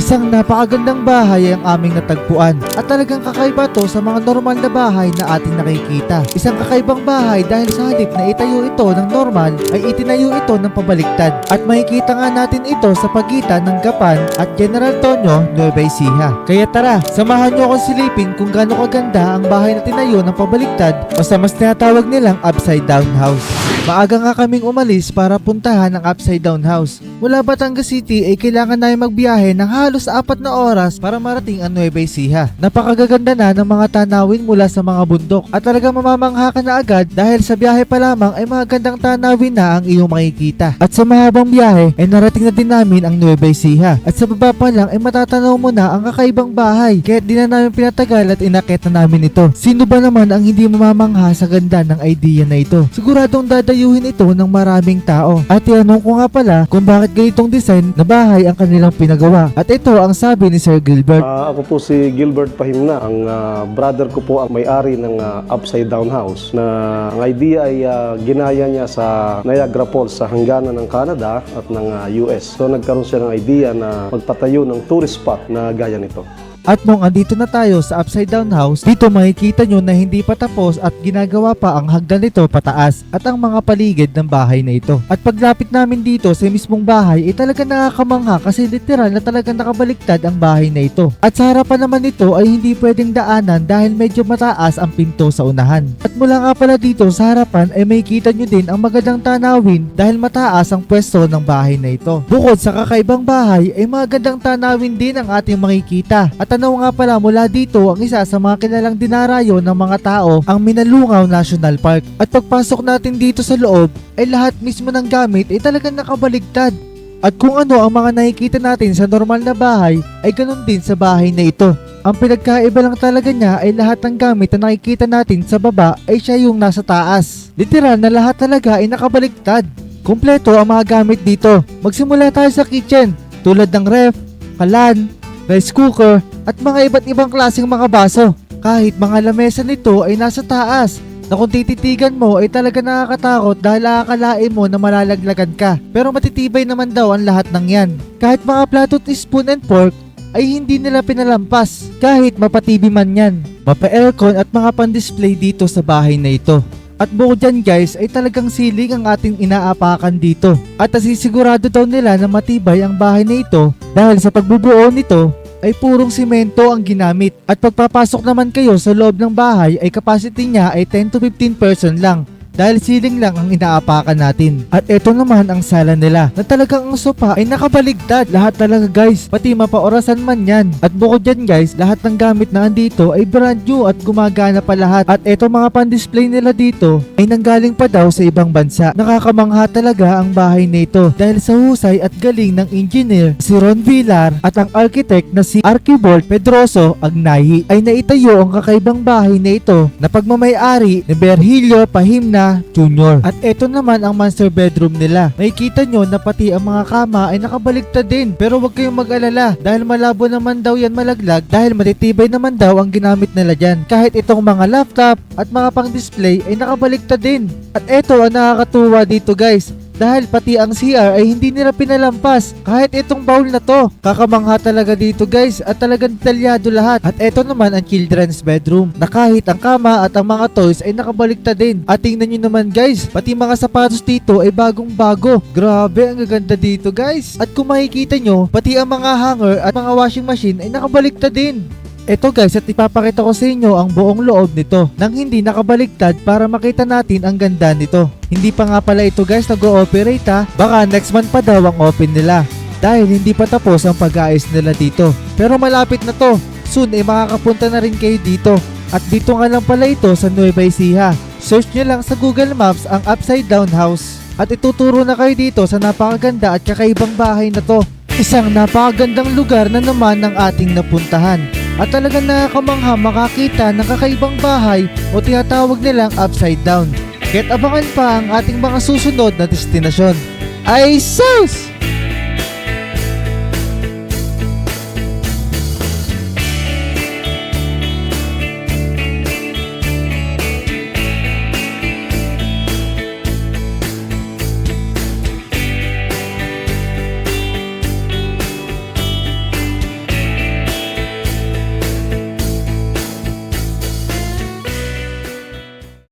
Isang napakagandang bahay ang aming natagpuan at talagang kakaiba to sa mga normal na bahay na ating nakikita. Isang kakaibang bahay dahil sa halip na itayo ito ng normal ay itinayo ito ng pabaliktad at makikita nga natin ito sa pagitan ng Gapan at General Toño, Nueva Ecija. Kaya tara, samahan nyo akong silipin kung gaano kaganda ang bahay na tinayo ng pabaliktad o sa mas tinatawag nilang upside down house. Maaga nga kaming umalis para puntahan ang upside down house. Mula Batangas City ay kailangan namin magbiyahe ng halos 4 na oras para marating ang Nueva Ecija. Napakagaganda na ng mga tanawin mula sa mga bundok at talagang mamamangha ka na agad dahil sa biyahe pa lamang ay magandang tanawin na ang iyong makikita. At sa mahabang biyahe ay narating na din namin ang Nueva Ecija at sa baba pa lang ay matatanaw mo na ang kakaibang bahay kaya di na namin pinatagal at inakit na namin ito. Sino ba naman ang hindi mamamangha sa ganda ng idea na ito? Siguradong dadayuhin ito ng maraming tao. At tinanong ko nga pala kung bakit ganitong design na bahay ang kanilang pinagawa. At ito ang sabi ni Sir Gilbert. Ako po si Gilbert Pahimna. Ang brother ko po ang may-ari ng Upside Down House na ang idea ay ginaya niya sa Niagara Falls sa hangganan ng Canada at ng US. So nagkaroon siya ng idea na magpatayo ng tourist spot na gaya nito. At nung andito na tayo sa upside down house, dito makikita nyo na hindi pa tapos at ginagawa pa ang hagdan nito pataas at ang mga paligid ng bahay na ito. At paglapit namin dito sa mismong bahay ay talaga nakakamangha kasi literal na talaga nakabaliktad ang bahay na ito. At sa harapan naman nito ay hindi pwedeng daanan dahil medyo mataas ang pinto sa unahan. At mula nga pala dito sa harapan ay makikita nyo din ang magandang tanawin dahil mataas ang pwesto ng bahay na ito. Bukod sa kakaibang bahay ay magandang tanawin din ang ating makikita. At ano nga pala mula dito ang isa sa mga kilalang dinarayo ng mga tao ang Minalungaw National Park. At pagpasok natin dito sa loob ay lahat mismo ng gamit ay talagang nakabaligtad. At kung ano ang mga nakikita natin sa normal na bahay ay ganun din sa bahay na ito. Ang pinagkaiba lang talaga niya ay lahat ng gamit na nakikita natin sa baba ay siya yung nasa taas. Literal na lahat talaga ay nakabaligtad. Kumpleto ang mga gamit dito. Magsimula tayo sa kitchen tulad ng ref, kalan, rice cooker at mga iba't ibang klaseng mga baso. Kahit mga lamesa nito ay nasa taas na kung tititigan mo ay talaga nakakatakot dahil akalain mo na malalaglagan ka. Pero matitibay naman daw ang lahat ng yan. Kahit mga plato at spoon and fork ay hindi nila pinalampas kahit mapatibi man yan. Mapa-aircon at mga pan-display dito sa bahay na ito. At bukod dyan guys ay talagang siling ang ating inaapakan dito. At nasisigurado daw nila na matibay ang bahay na ito dahil sa pagbubuo nito ay purong simento ang ginamit. At pagpapasok naman kayo sa loob ng bahay ay capacity niya ay 10 to 15 person lang. Dahil siling lang ang inaapakan natin. At ito naman ang sala nila na talagang ang sopa ay nakabaligtad. Lahat talaga guys, pati mapaorasan man yan. At bukod dyan guys, lahat ng gamit na andito ay brand new at gumagana pa lahat. At ito mga pan-display nila dito ay nanggaling pa daw sa ibang bansa. Nakakamangha talaga ang bahay na ito dahil sa husay at galing ng engineer si Ron Villar at ang architect na si Archibald Pedroso Agnahi ay naitayo ang kakaibang bahay na ito na pagmamay-ari ni Virgilio Pahimna Jr. At ito naman ang master bedroom nila. Makikita nyo na pati ang mga kama ay nakabaligtad din. Pero huwag kayong mag-alala dahil malabo naman daw yan malaglag dahil matitibay naman daw ang ginamit nila dyan. Kahit itong mga laptop at mga pang-display ay nakabaligtad din. At ito ang nakakatuwa dito guys. Dahil pati ang CR ay hindi nila pinalampas kahit itong bowl na to. Kakamangha talaga dito guys at talagang detalyado lahat. At ito naman ang children's bedroom na kahit ang kama at ang mga toys ay nakabaligtad din. At tingnan nyo naman guys, pati mga sapatos dito ay bagong bago. Grabe ang gaganda dito guys. At kung makikita nyo, pati ang mga hanger at mga washing machine ay nakabaligtad din. Ito guys at ipapakita ko sa inyo ang buong loob nito nang hindi nakabaligtad para makita natin ang ganda nito. Hindi pa nga pala ito guys nag-ooperate ha. Baka next month pa daw ang open nila dahil hindi pa tapos ang pag-aayos nila dito. Pero malapit na to. Soon ay makakapunta na rin kayo dito. At dito nga lang pala ito sa Nueva Ecija. Search nyo lang sa Google Maps ang Upside Down House at ituturo na kayo dito sa napakaganda at kakaibang bahay na to. Isang napakagandang lugar na naman ng ating napuntahan. At talagang nakakamangha makakita ng kakaibang bahay o tinatawag nilang upside down. Kaya't abangan pa ang ating mga susunod na destinasyon. Ay sus!